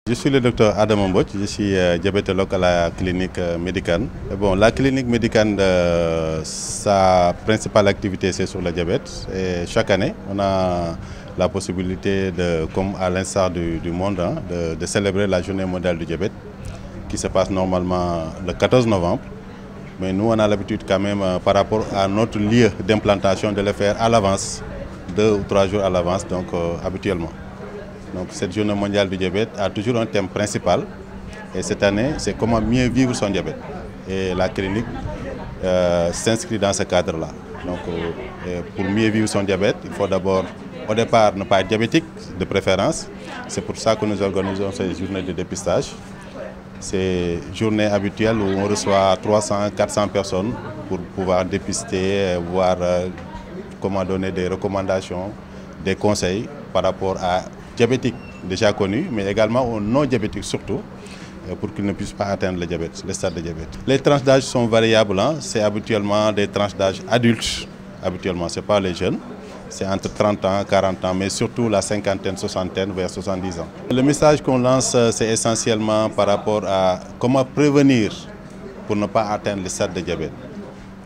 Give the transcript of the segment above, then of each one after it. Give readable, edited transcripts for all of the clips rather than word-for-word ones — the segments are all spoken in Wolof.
Je suis le docteur Adam Mbodj, je suis diabétologue à la clinique Médicane. Bon, la clinique Médicane, sa principale activité c'est sur le diabète et chaque année on a la possibilité comme à l'instar du monde, de célébrer la journée mondiale du diabète qui se passe normalement le 14 novembre. Mais nous on a l'habitude quand même par rapport à notre lieu d'implantation de le faire à l'avance, 2 ou 3 jours à l'avance donc habituellement. Donc cette journée mondiale du diabète a toujours un thème principal et cette année c'est comment mieux vivre son diabète. Et la clinique s'inscrit dans ce cadre-là. Donc pour mieux vivre son diabète, il faut d'abord au départ ne pas être diabétique de préférence. C'est pour ça que nous organisons ces journées de dépistage. Ces journées habituelles où on reçoit 300-400 personnes pour pouvoir dépister, voir comment donner des recommandations, des conseils par rapport à diabétiques déjà connus, mais également aux non-diabétiques surtout, pour qu'ils ne puissent pas atteindre le diabète, le stade de diabète. Les tranches d'âge sont variables, c'est habituellement des tranches d'âge adultes, habituellement, ce n'est pas les jeunes, c'est entre 30 ans, 40 ans, mais surtout la cinquantaine, soixantaine vers 70 ans. Le message qu'on lance, c'est essentiellement par rapport à comment prévenir pour ne pas atteindre le stade de diabète.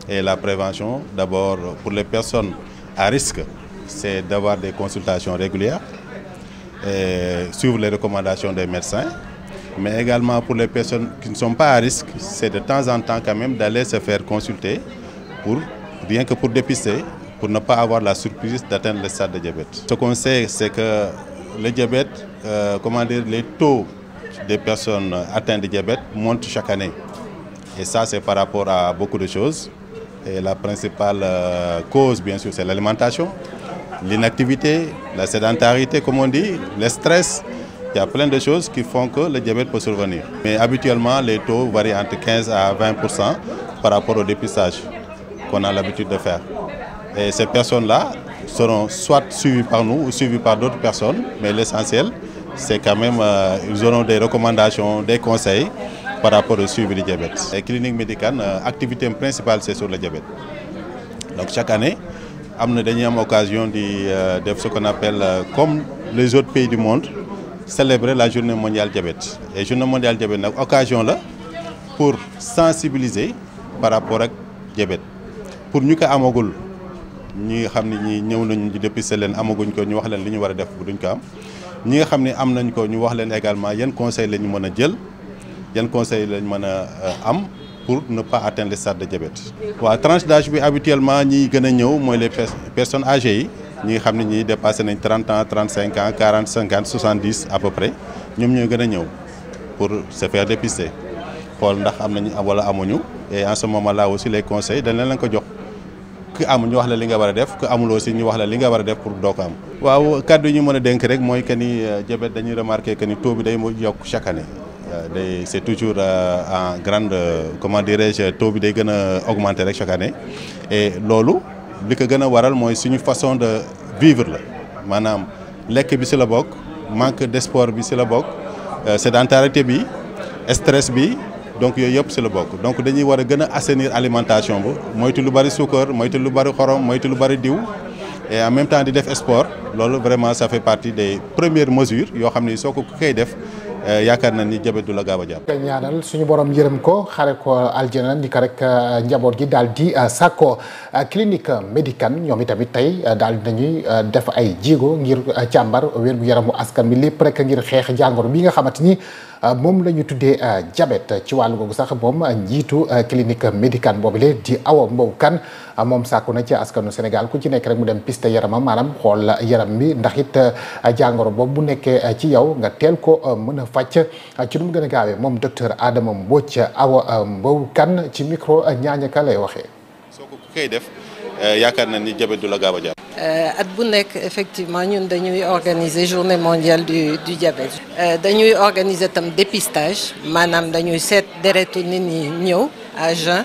Et la prévention, d'abord pour les personnes à risque, c'est d'avoir des consultations régulières, suivre les recommandations des médecins, mais également pour les personnes qui ne sont pas à risque, c'est de temps en temps quand même d'aller se faire consulter rien que pour dépister, pour ne pas avoir la surprise d'atteindre le stade de diabète. Ce qu'on sait, c'est que le diabète, les taux des personnes atteintes de diabète montent chaque année. Et ça, c'est par rapport à beaucoup de choses. Et la principale cause, bien sûr, c'est l'alimentation, l'inactivité, la sédentarité, comme on dit, le stress. Il y a plein de choses qui font que le diabète peut survenir. Mais habituellement, les taux varient entre 15 à 20% par rapport au dépistage qu'on a l'habitude de faire. Et ces personnes-là seront soit suivies par nous ou suivies par d'autres personnes, mais l'essentiel, c'est quand même ils auront des recommandations, des conseils par rapport au suivi du diabète. La clinique Médicane, l'activité principale, c'est sur le diabète. Donc chaque année, nous avons l'occasion de ce qu'on appelle, comme les autres pays du monde, célébrer la journée mondiale du diabète. Et la journée mondiale du diabète, c'est une occasion là pour sensibiliser par rapport au diabète. Pour nous qui avons ñi nga xam ne ñi ñëw nañu di dépister leen amaguñ ko ñu wax leen li ñu war a def bu duñ ko am ñi nga xam ne am nañ ko ñu wax leen également yan conseil la ñu mën a jël yan conseil lañ mën a am pour ne pas atteindre le stade de diabète. waaw tranche d'âge bi habituellement ñi gën a ñëw mooy les personnes âgées yi ñi nga xam ne ñi dépassé nañ 30 ans 35 ans 40 50 70 à peu près ñoom ñooy gën a ñëw pour se faire dépister xool ndax am nañu wala amuñu et en ce moment là aussi les conseils dañ leen ko jox. ku am ñu wax la li nga war a def ku amul aussi ñu wax la li nga war a def pour doo ko am. waaw kàddu yi ñu mën a dénk rek mooy que ni diabète dañuy remarquer que ni taux bi day yokk chaque année c'est toujours en grande comment dirais-je taux bi day gën a augmenter rek chaque année et loolu li ko gën a waral mooy suñu façon de vivre la maanaam lekk bi ci la bokk manque de sport bi ci la bokk sédentarité bi stress bi. Donc yooyu yëpp ci la bokk donc dañuy war a gën a assainir alimentation bu moytu lu bari suukar moytu lu bari xorom moytu lu bari diw et en même temps di def sport loolu vraiment ça fait partie des premières mesures yoo xam ne soo ko koy def yaakaar na ni diabète du la gaaw a jàpp. ñaanal suñu borom yërëm ko xare ko aljana ni ko rek njaboot gi daal di sàkko clinique Médicane ñoom itamit tey daal nañuy def ay jéego ngir càmbar wér-gu-yaramu askan bi lépp rek ngir xeex jàngoro bi nga xamante ni moom la ñu tuddee diabète ci wàllu googu sax moom njiitu clinique Médicane boobule di Awa Mbow Kane moom sàkku na ci askanu Sénégal ku ci nekk rek mu dem piste yaramam maanaam xool yaram bi ndax it jàngoro boobu bu nekkee ci yow nga teel ko mën a fàcc ci nu mu gën a gaawee moom docteur Adama Mbodj Awa Mbow Kane ci micro ñaaña ka lay waxee. soo ko koy def yaakaar na ni diabète du la gaaw a jàpp. at bu nekk effectivement ñun dañuy organiser journée mondiale du diabète. dañuy organiser tam dépistage maanaam dañuy seet deretu nit ñi ñëw à jeun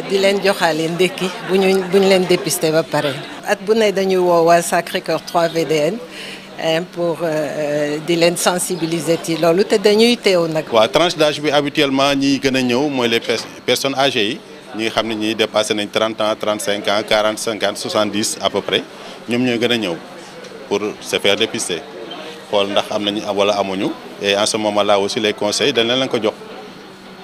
di leen joxaale ndekki bu ñu leen dépister ba pare. at bu ne dañuy woo waa Sacré-Cœur 3 VDN pour di leen sensibiliser ci loolu te dañuy teew nag. waaw tranche d'âge bi habituellement ñi gën a ñëw mooy les personnes âgées yi. ñi nga xam ne ñii dépassé nañ 30 ans 35 ans 40 50 70 à peu près ñoom ñooy gën a ñëw pour se faire dépister xool ndax am nañu wala amuñu et en ce moment là aussi les conseils dañ leen ko jox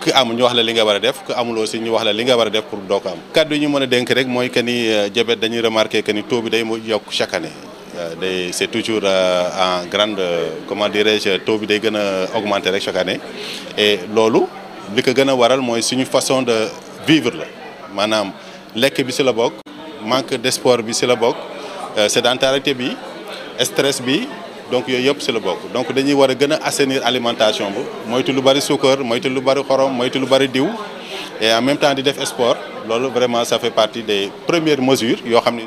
ku am ñu wax la li nga war a def ku amul aussi ñu wax la li nga war a def pour doo ko am. kàddu yi ñu mën a dénk rek mooy que ni diabète dañuy remarquer que ni taux bi day yokk chaque année c'est toujours en grande comment dirais-je taux bi day gën a augmenter rek chaque année et loolu li ko gën a waral mooy suñu façon de vivre la maanaam lekk bi ci la bokk manque de sport bi ci la bokk sédentarité bi stress bi. donc yooyu yëpp ci la bokk donc dañuy war a gën a assainir alimentation bu moytu lu bari suukar moytu lu bari xorom moytu lu bari diw et en même temps di def sport loolu vraiment ça fait partie des premières mesures yoo xam ni